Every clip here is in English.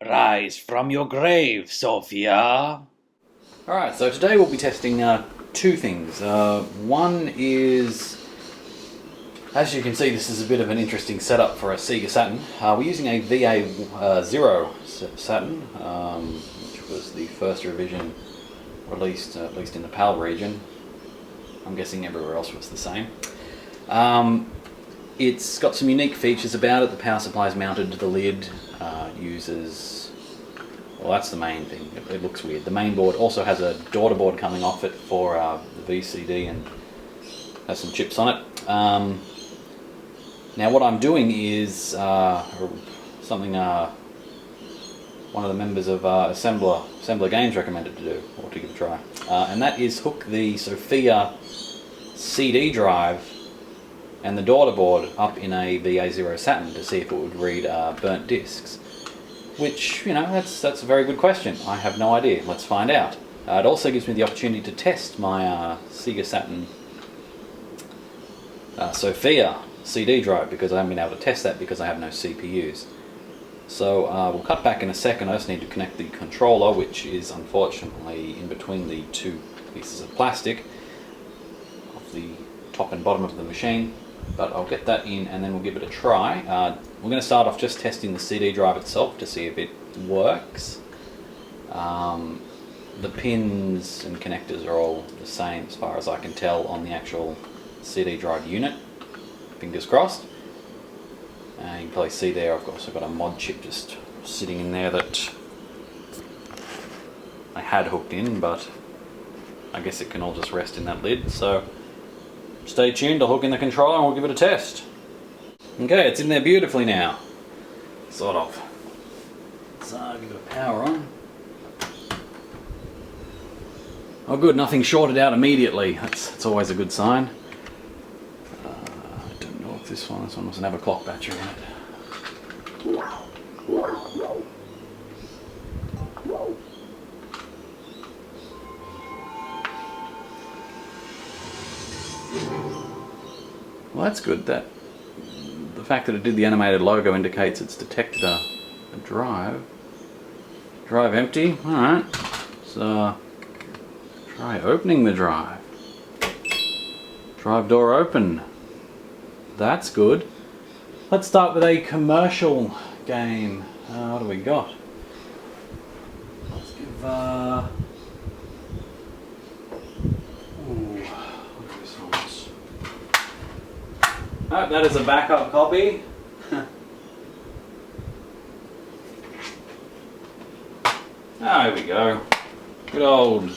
Rise from your grave, Sophia. Alright, so today we'll be testing two things. One is, as you can see, this is a bit of an interesting setup for a Sega Saturn. We're using a VA0 Saturn, which was the first revision released, at least in the PAL region. I'm guessing everywhere else was the same. It's got some unique features about it. The power supply is mounted to the lid, uses... Well, that's the main thing. It looks weird. The main board also has a Daughterboard coming off it for the VCD and has some chips on it. Now what I'm doing is something one of the members of Assembler Games recommended to do, or to give a try. And that is hook the Sophia CD drive and the Daughterboard up in a VA0 Saturn to see if it would read burnt discs. Which, you know, that's a very good question. I have no idea. Let's find out. It also gives me the opportunity to test my Sega Saturn Sophia CD drive, because I haven't been able to test that because I have no CPUs. So we'll cut back in a second. I just need to connect the controller, which is unfortunately in between the two pieces of plastic of the top and bottom of the machine. But I'll get that in and then we'll give it a try. We're going to start off just testing the CD drive itself to see if it works. The pins and connectors are all the same as far as I can tell on the actual CD drive unit. Fingers crossed. You can probably see there I've also got a mod chip just sitting in there that I had hooked in, but I guess it can all just rest in that lid. So stay tuned, I'll hook in the controller and we'll give it a test. Okay, it's in there beautifully now. Sort of. Let's give it a power on. Oh good, nothing shorted out immediately. That's always a good sign. I don't know if this one doesn't have a clock battery in it. Well, that's good. The fact that it did the animated logo indicates it's detected a drive. Drive empty. Alright. So try opening the drive. Drive door open. That's good. Let's start with a commercial game. What do we got? Let's give oh, that is a backup copy. There we go. Good old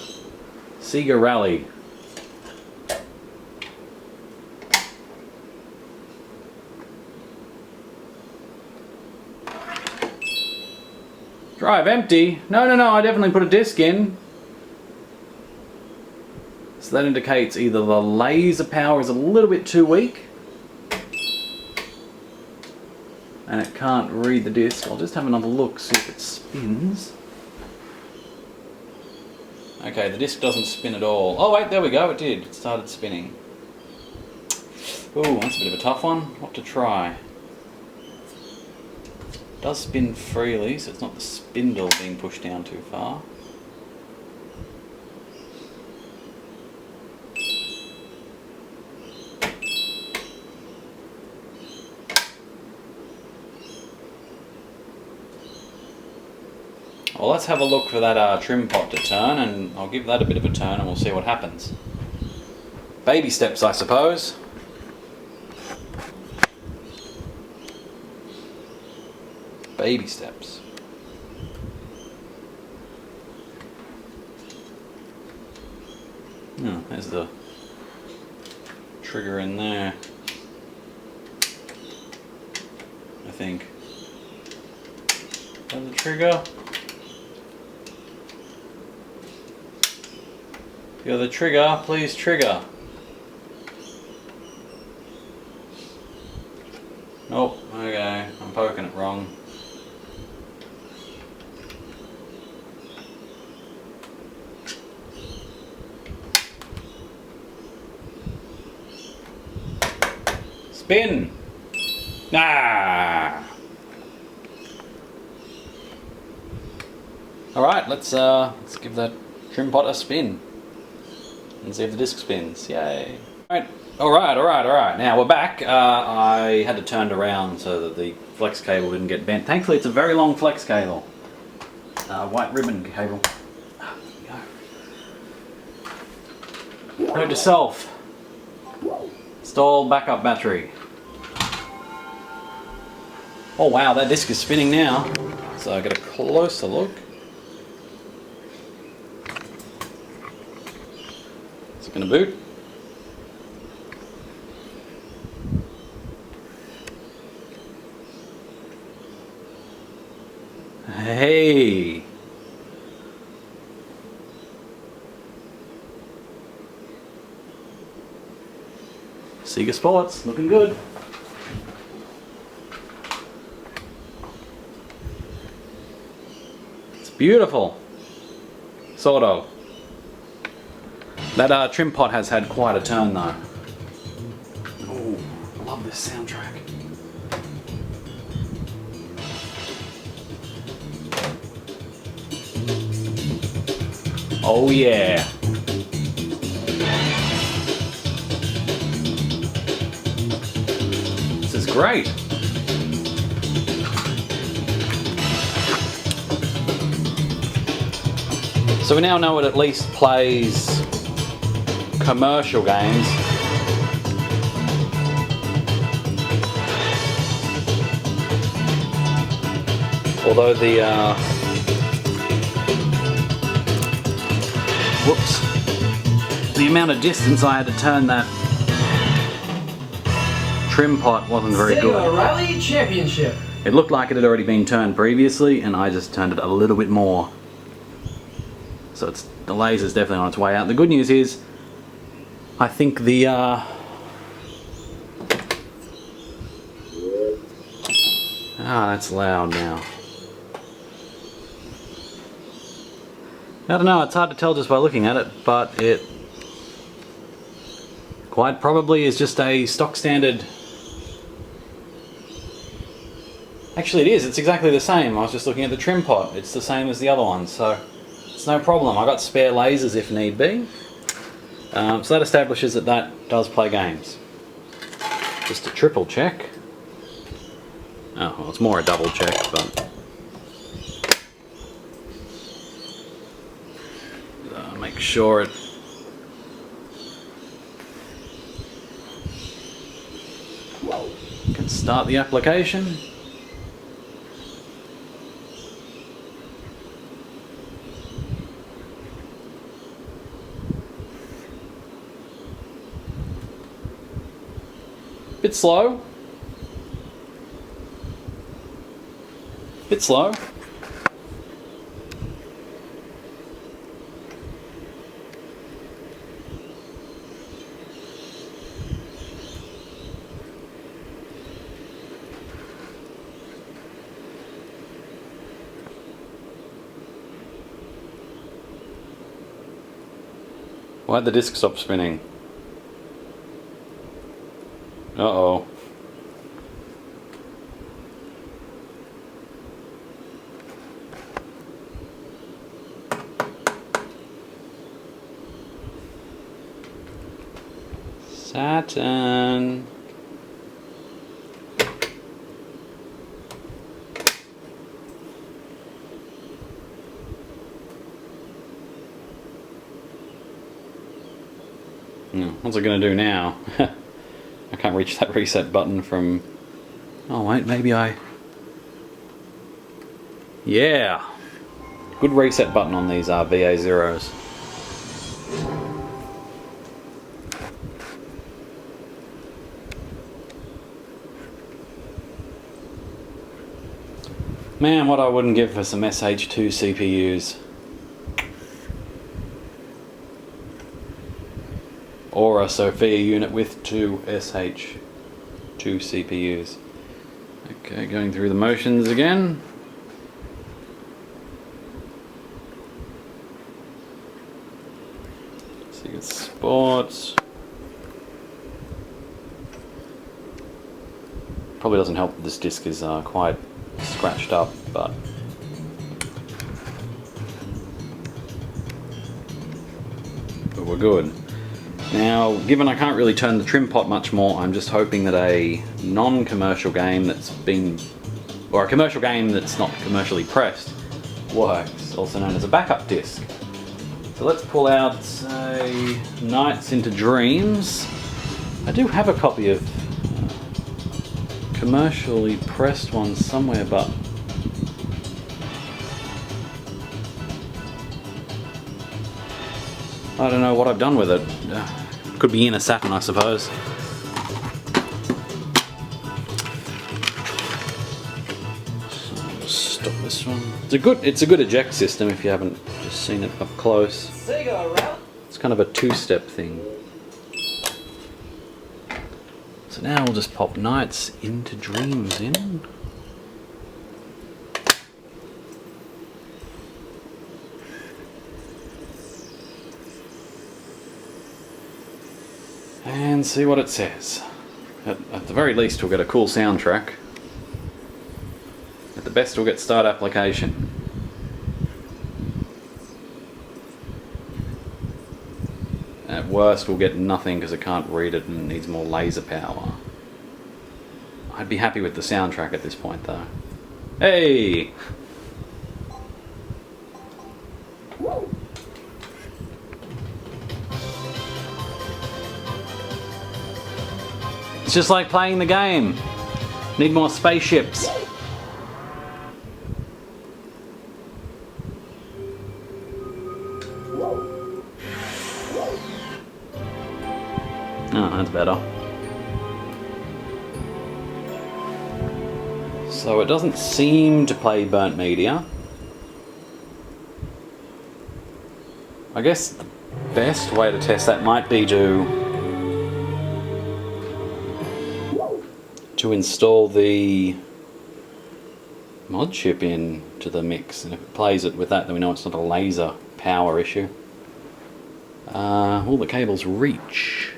Sega Rally. Drive empty? No, I definitely put a disc in. So that indicates either the laser power is a little bit too weak and it can't read the disc. I'll just have another look, see if it spins. Okay, the disc doesn't spin at all. Oh wait, there we go, it did. It started spinning. Ooh, that's a bit of a tough one. What to try? It does spin freely, so it's not the spindle being pushed down too far. Well, let's have a look for that trim pot to turn, and I'll give that a bit of a turn and we'll see what happens. Baby steps, I suppose. Baby steps. Oh, there's the trigger in there, I think. Is that the trigger? You're the trigger, please trigger. Nope, okay, I'm poking it wrong. Spin! Ah! Alright, let's give that trim pot a spin. And see if the disc spins. Yay. Alright. Now we're back. I had to turn it around so that the flex cable didn't get bent. Thankfully it's a very long flex cable. White ribbon cable. Note to self. Install backup battery. Oh wow, that disc is spinning now. So I'll get a closer look. Is it going to boot? Hey! Sega Sports, looking good. It's beautiful. Sort of. That trim pot has had quite a turn though. Oh, I love this soundtrack. Oh yeah. This is great. So we now know it at least plays commercial games. Although the the amount of distance I had to turn that trim pot wasn't very good. Sega Rally Championship. It looked like it had already been turned previously, and I just turned it a little bit more. So the laser's definitely on its way out. The good news is, I think the that's loud now. I don't know, it's hard to tell just by looking at it, but it quite probably is just a stock standard. Actually it is, it's exactly the same. I was just looking at the trim pot. It's the same as the other one, so it's no problem. I got spare lasers if need be. So that establishes that that does play games. Just a triple check. Oh, well, it's more a double check, but make sure it can start the application. Bit slow. Bit slow. Why'd the disc stop spinning? Uh-oh. Saturn. What's it going to do now? I can't reach that reset button from... Oh wait, maybe I... Yeah! Good reset button on these VA0s. Man, what I wouldn't give for some SH2 CPUs. Or a Sophia unit with two SH2 CPUs. Okay, going through the motions again. Sega Sports. Probably doesn't help that this disc is quite scratched up, but we're good. Now, given I can't really turn the trim pot much more, I'm just hoping that a non-commercial game that's been, or a commercial game that's not commercially pressed, works, also known as a backup disc. So let's pull out, say, Nights into Dreams. I do have a copy of commercially pressed one somewhere, but I don't know what I've done with it. Could be in a Saturn, I suppose. So stop this one. It's a good eject system if you haven't just seen it up close. It's kind of a two-step thing. So now we'll just pop Nights into Dreams in. And see what it says. At the very least we'll get a cool soundtrack. At the best we'll get start application. At worst we'll get nothing because it can't read it and it needs more laser power. I'd be happy with the soundtrack at this point though. Hey! It's just like playing the game. Need more spaceships. Oh, that's better. So it doesn't seem to play burnt media. I guess the best way to test that might be to install the mod chip into the mix, and if it plays it with that, then we know it's not a laser power issue. Will the cables reach?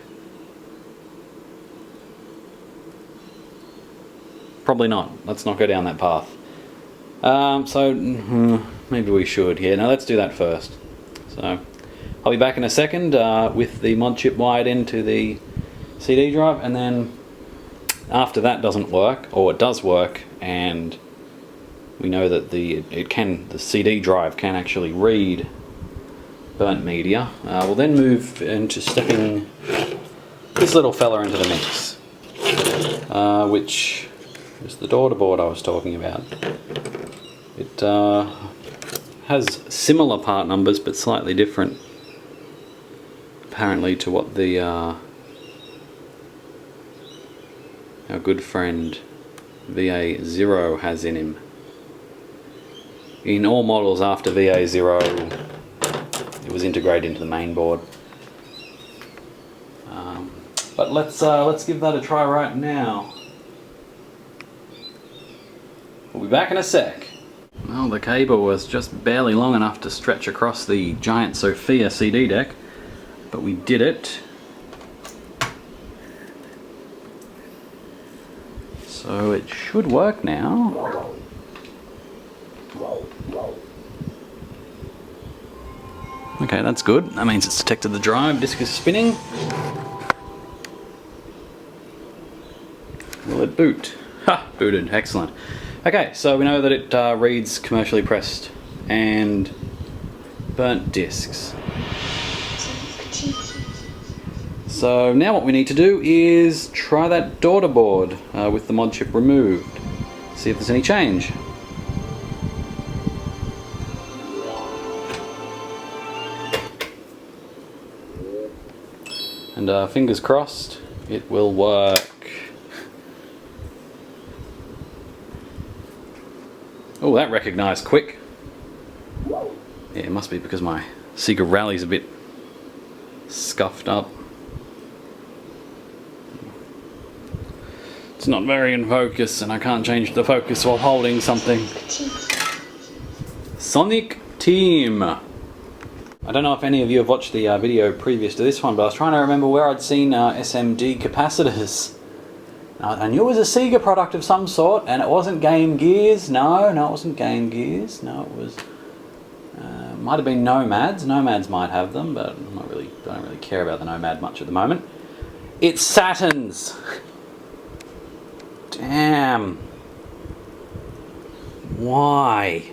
Probably not. Let's not go down that path. Maybe we should. Yeah, no, let's do that first. So I'll be back in a second with the mod chip wired into the CD drive, and then after that doesn't work, or it does work, and we know that the CD drive can actually read burnt media, we'll then move into stepping this little fella into the mix, which is the Daughterboard I was talking about. It has similar part numbers but slightly different, apparently, to what the our good friend VA0 has in him. In all models after VA0, it was integrated into the main board. But let's give that a try right now. We'll be back in a sec. Well, the cable was just barely long enough to stretch across the giant Sophia CD deck, but we did it. So it should work now. Okay, that's good. That means it's detected the drive. Disk is spinning. Will it boot? Ha! Booted. Excellent. Okay, so we know that it reads commercially pressed and burnt discs. So now what we need to do is try that Daughterboard with the mod chip removed. See if there's any change. And fingers crossed, it will work. Oh, that recognised quick. Yeah, it must be because my Sega Rally's a bit scuffed up. It's not very in focus, and I can't change the focus while holding something. Sonic Team. I don't know if any of you have watched the video previous to this one, but I was trying to remember where I'd seen SMD capacitors. I knew it was a Sega product of some sort, and it wasn't Game Gears. No, it wasn't Game Gears. No, it was Might have been Nomads. Nomads might have them, but don't really care about the Nomad much at the moment. It's Saturns. Damn. Why?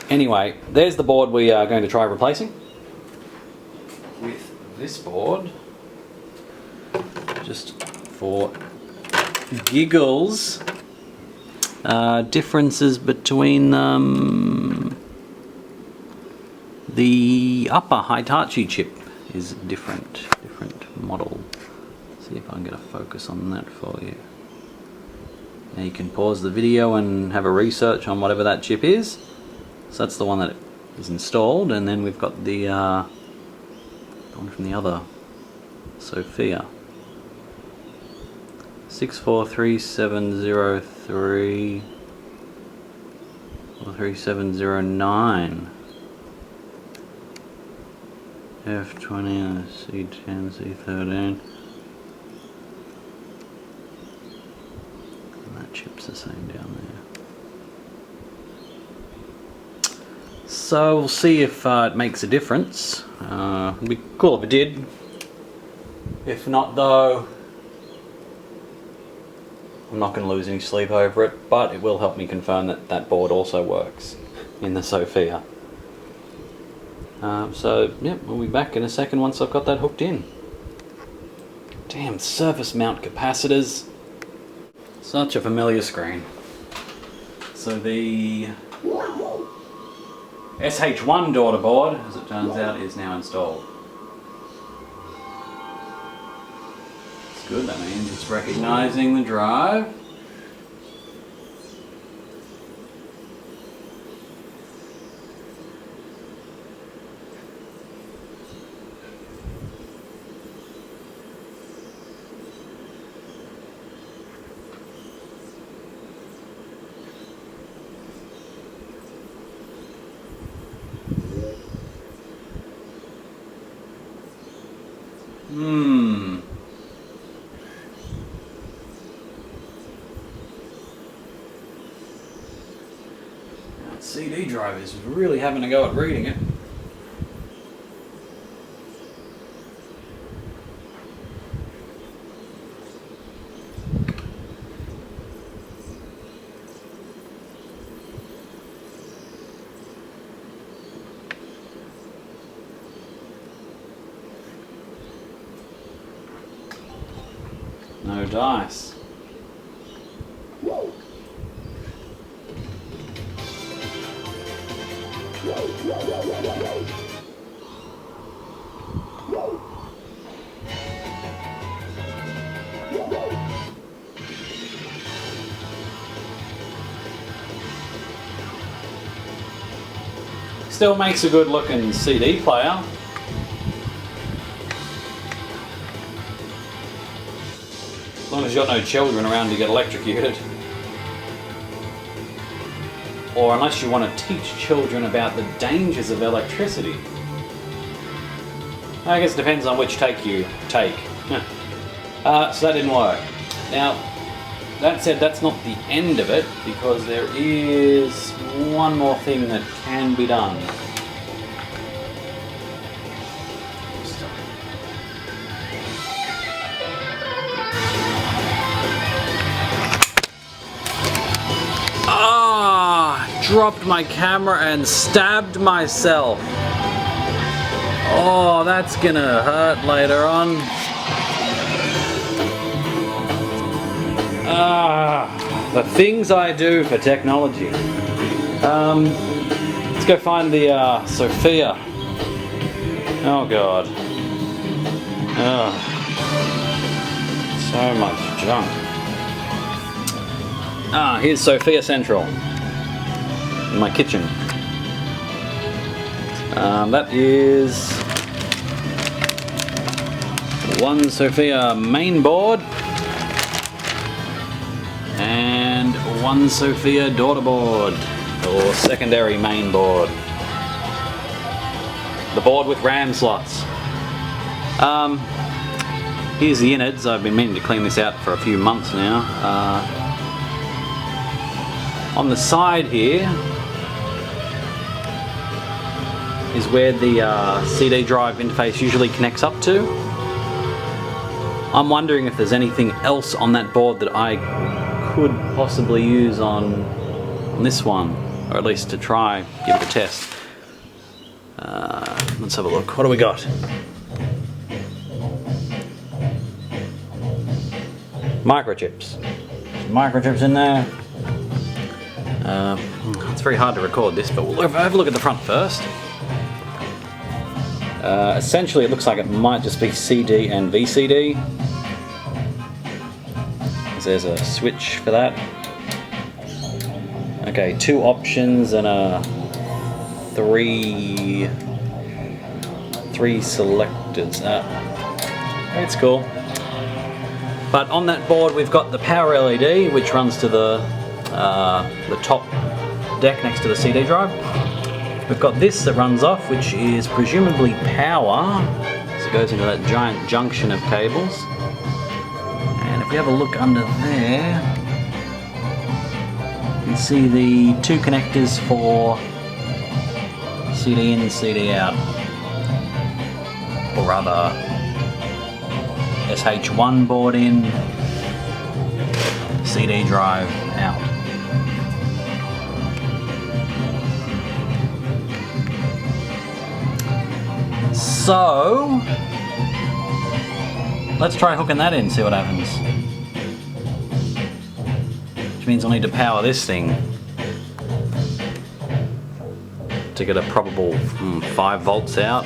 Anyway, there's the board we are going to try replacing with this board. Just for giggles. Differences between them. The upper Hitachi chip is different model. See if I can get a focus on that for you. Now you can pause the video and have a research on whatever that chip is. So that's the one that is installed, and then we've got the one from the other Sophia. 643703 or 3709. F20, C10, C13. And that chip's the same down there. So we'll see if it makes a difference. It'd be cool if it did. If not though, I'm not going to lose any sleep over it, but it will help me confirm that that board also works in the Sophia. So, yep, we'll be back in a second once I've got that hooked in. Damn, surface mount capacitors. Such a familiar screen. So the SH1 Daughterboard, as it turns out, is now installed. It's good, that means it's recognizing the drive. That CD drive is really having a go at reading it. No dice. Still makes a good looking CD player. As long as you've got no children around to get electrocuted. Or unless you want to teach children about the dangers of electricity. I guess it depends on which take you take. So that didn't work. Now, that said, that's not the end of it, because there is one more thing that can be done. Dropped my camera and stabbed myself. Oh, that's gonna hurt later on. The things I do for technology. Let's go find the Sophia. Oh God. So much junk. Here's Sophia Central. In my kitchen. That is one Sophia main board and one Sophia Daughterboard, or secondary main board. The board with RAM slots. Here's the innards. I've been meaning to clean this out for a few months now. On the side here, is where the CD drive interface usually connects up to. I'm wondering if there's anything else on that board that I could possibly use on this one, or at least to try, give it a test. Let's have a look. What do we got? Microchips. Some microchips in there. It's very hard to record this, but we'll have a look at the front first. Essentially, it looks like it might just be CD and VCD. There's a switch for that. Okay, 2 options and a 3 selectors. It's cool. But on that board we've got the power LED, which runs to the top deck next to the CD drive. We've got this that runs off, which is presumably power. So it goes into that giant junction of cables. And if we have a look under there, you can see the 2 connectors for CD in, CD out. Or rather, SH1 board in, CD drive out. So, let's try hooking that in, see what happens. Which means I'll need to power this thing to get a probable 5 volts out.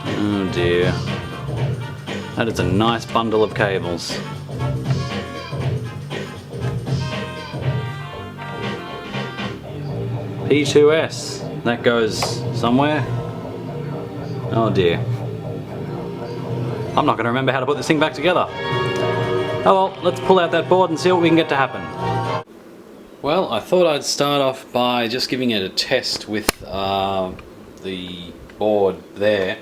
Oh dear. That is a nice bundle of cables. P2S. That goes somewhere. Oh dear. I'm not going to remember how to put this thing back together. Oh well, let's pull out that board and see what we can get to happen. Well, I thought I'd start off by just giving it a test with the board there.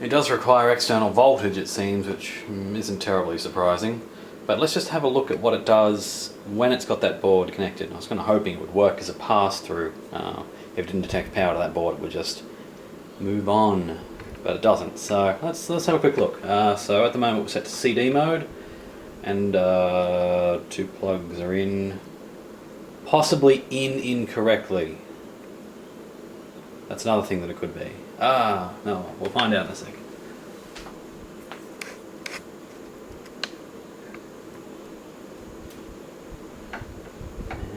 It does require external voltage, it seems, which isn't terribly surprising. But let's just have a look at what it does when it's got that board connected. I was kind of hoping it would work as a pass-through. If it didn't detect power to that board, it would just move on. But it doesn't. So let's have a quick look. So at the moment we're set to CD mode, and 2 plugs are in. Possibly in incorrectly. That's another thing that it could be. No, we'll find out in a second.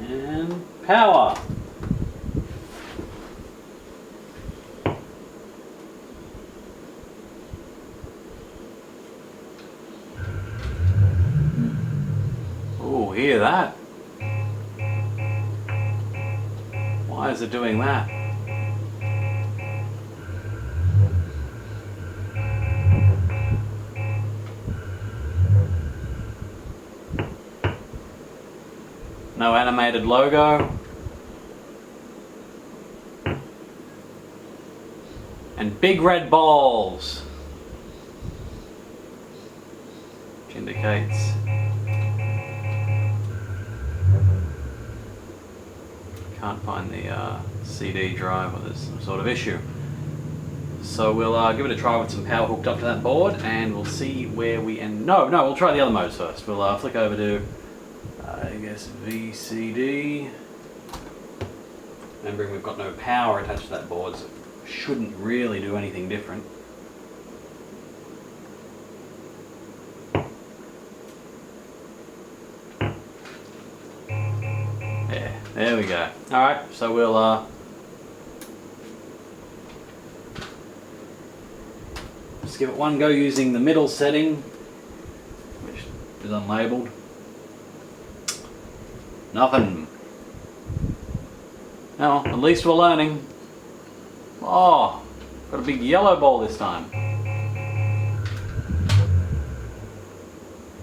And power. Oh, hear that? Why is it doing that? No animated logo. And big red balls. Which indicates can't find the CD drive, or there's some sort of issue. So we'll give it a try with some power hooked up to that board, and we'll see where we end. No, we'll try the other modes first. We'll flick over to I guess VCD. Remembering we've got no power attached to that board, so it shouldn't really do anything different. Yeah, there we go. Alright, so we'll just give it one go using the middle setting, which is unlabeled. Nothing. Well, at least we're learning. Oh, got a big yellow ball this time.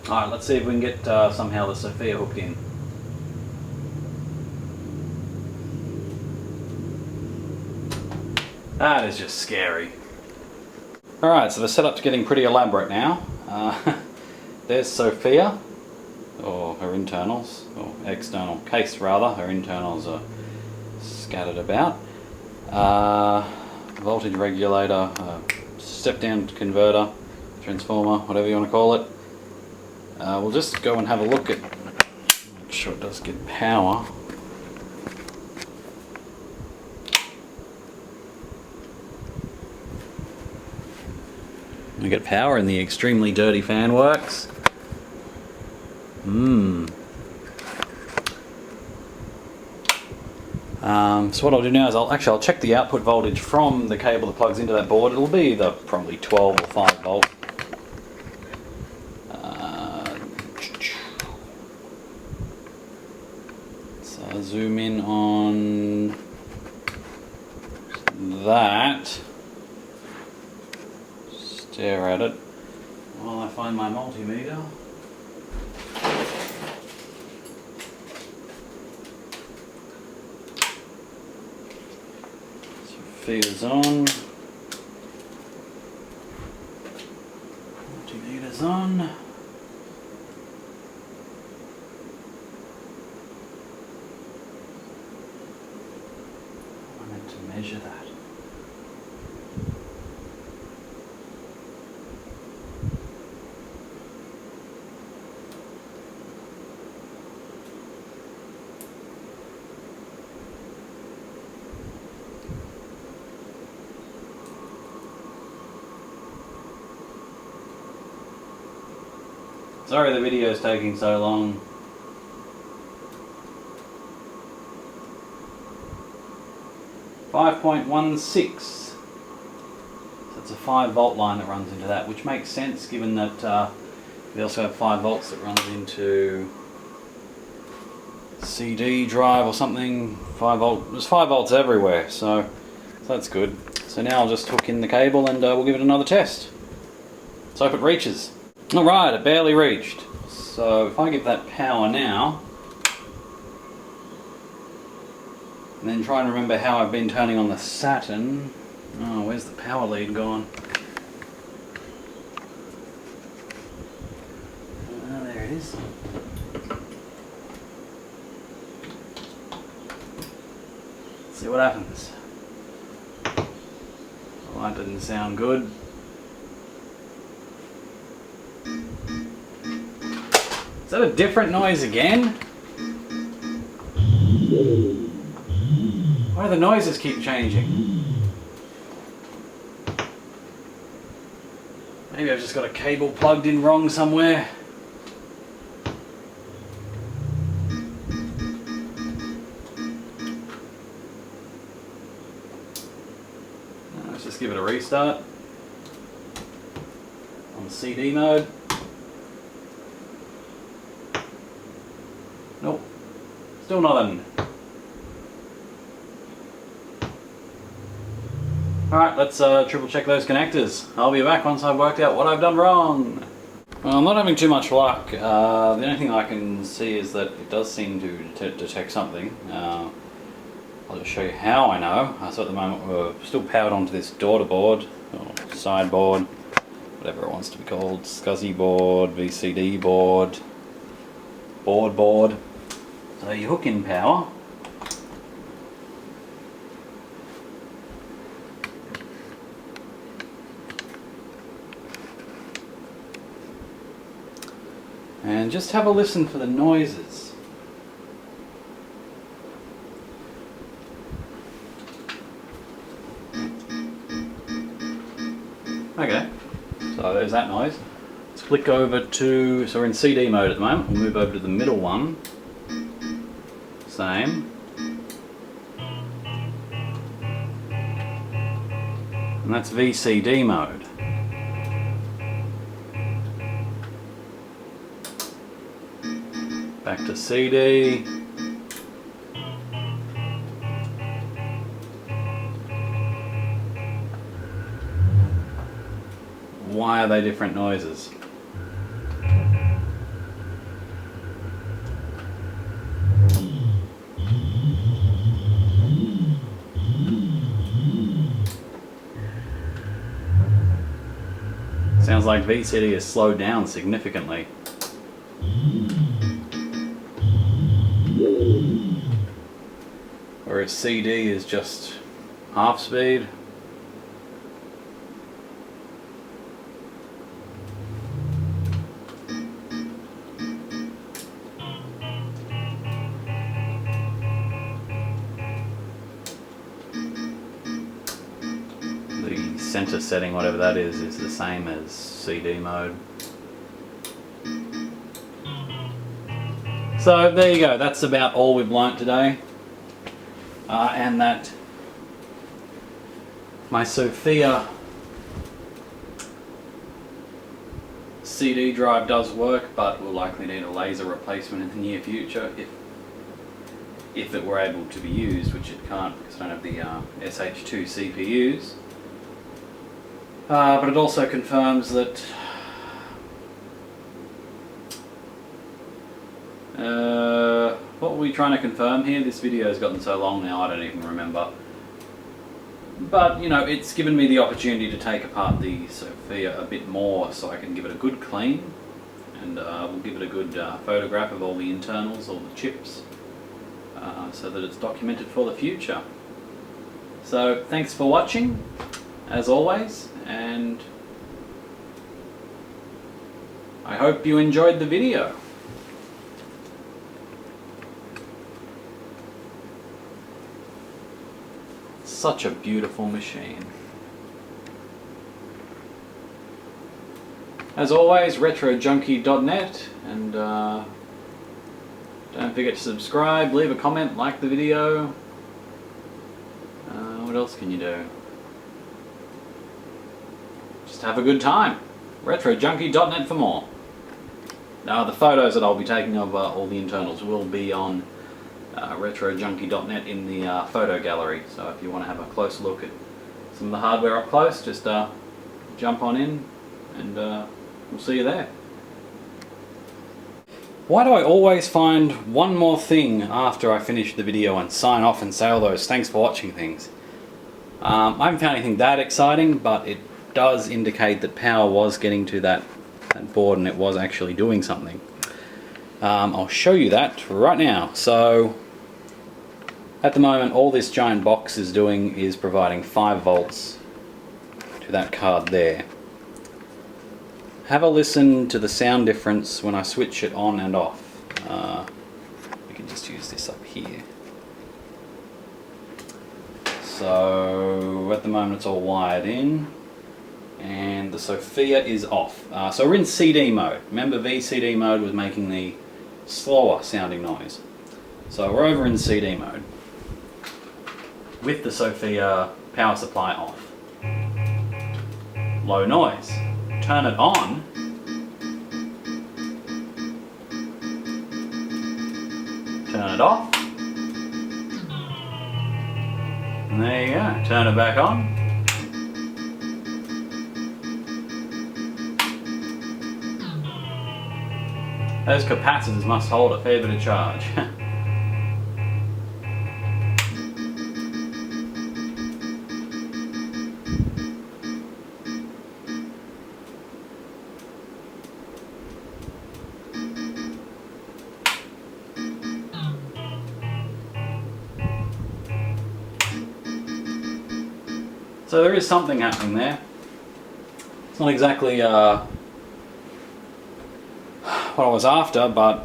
Alright, let's see if we can get somehow the Sophia hooked in. That is just scary. Alright, so the setup's getting pretty elaborate now. There's Sophia. or her internals, or external case rather, her internals are scattered about. Voltage regulator, step down converter, transformer, whatever you want to call it. We'll just go and have a look at, make sure it does get power. We get power and the extremely dirty fan works. So what I'll do now is I'll check the output voltage from the cable that plugs into that board. It'll be either probably 12 or 5 volt. So I'll zoom in on that. Stare at it while I find my multimeter. Sophia's on. Multimeter's on. I meant to measure that. Sorry the video's taking so long. .16. So it's a 5 volt line that runs into that, which makes sense given that we also have 5 volts that runs into CD drive or something. 5 volt. There's 5 volts everywhere, so that's good. So now I'll just hook in the cable and we'll give it another test. Let's hope it reaches. Alright, it barely reached. So if I give that power now, and then try and remember how I've been turning on the Saturn. Oh, where's the power lead gone? Oh, there it is. Let's see what happens. Well, that didn't sound good. Is that a different noise again? Why do the noises keep changing? Maybe I've just got a cable plugged in wrong somewhere. Let's just give it a restart. On CD mode. Nope, still nothing. Alright, let's triple check those connectors. I'll be back once I've worked out what I've done wrong. Well, I'm not having too much luck. The only thing I can see is that it does seem to detect something. I'll just show you how I know. So at the moment we're still powered onto this Daughterboard, or sideboard, whatever it wants to be called, SCSI board, VCD board, board. So you hook in power. And just have a listen for the noises. Okay, so there's that noise. Let's click over to, so we're in CD mode at the moment, we'll move over to the middle one. Same. And that's VCD mode. Back to CD. Why are they different noises? Sounds like VCD is slowed down significantly. whereas CD is just half speed. The center setting, whatever that is the same as CD mode. So there you go, that's about all we've learnt today. And that my Sophia CD drive does work, but we'll likely need a laser replacement in the near future if it were able to be used, which it can't because I don't have the SH2 CPUs. But it also confirms that what were we trying to confirm here? This video has gotten so long now I don't even remember. But you know, it's given me the opportunity to take apart the Sophia a bit more so I can give it a good clean, and we'll give it a good photograph of all the internals, all the chips, so that it's documented for the future. So thanks for watching as always, and I hope you enjoyed the video. Such a beautiful machine. As always, retrojunkie.net, and don't forget to subscribe, leave a comment, like the video. What else can you do? Just have a good time. retrojunkie.net for more. Now the photos that I'll be taking of all the internals will be on retrojunkie.net in the photo gallery, so if you want to have a close look at some of the hardware up close, just jump on in and we'll see you there. Why do I always find one more thing after I finish the video and sign off and say all those thanks for watching things? I haven't found anything that exciting, but it does indicate that power was getting to that board and it was actually doing something. I'll show you that right now. So at the moment all this giant box is doing is providing 5 volts to that card there. Have a listen to the sound difference when I switch it on and off. We can just use this up here. So at the moment it's all wired in and the Sophia is off. So we're in CD mode. Remember VCD mode was making the slower sounding noise. So we're over in CD mode with the Sophia power supply off. Low noise. Turn it on. Turn it off. And there you go. Turn it back on. Those capacitors must hold a fair bit of charge. So there is something happening there. It's not exactly what I was after, but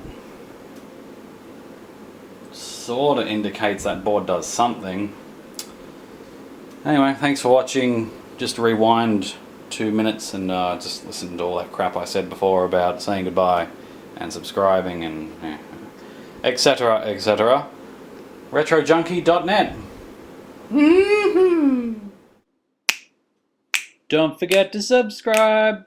sort of indicates that board does something. Anyway, thanks for watching. Just rewind 2 minutes and just listen to all that crap I said before about saying goodbye and subscribing and etc, etc. retrojunkie.net. Don't forget to subscribe.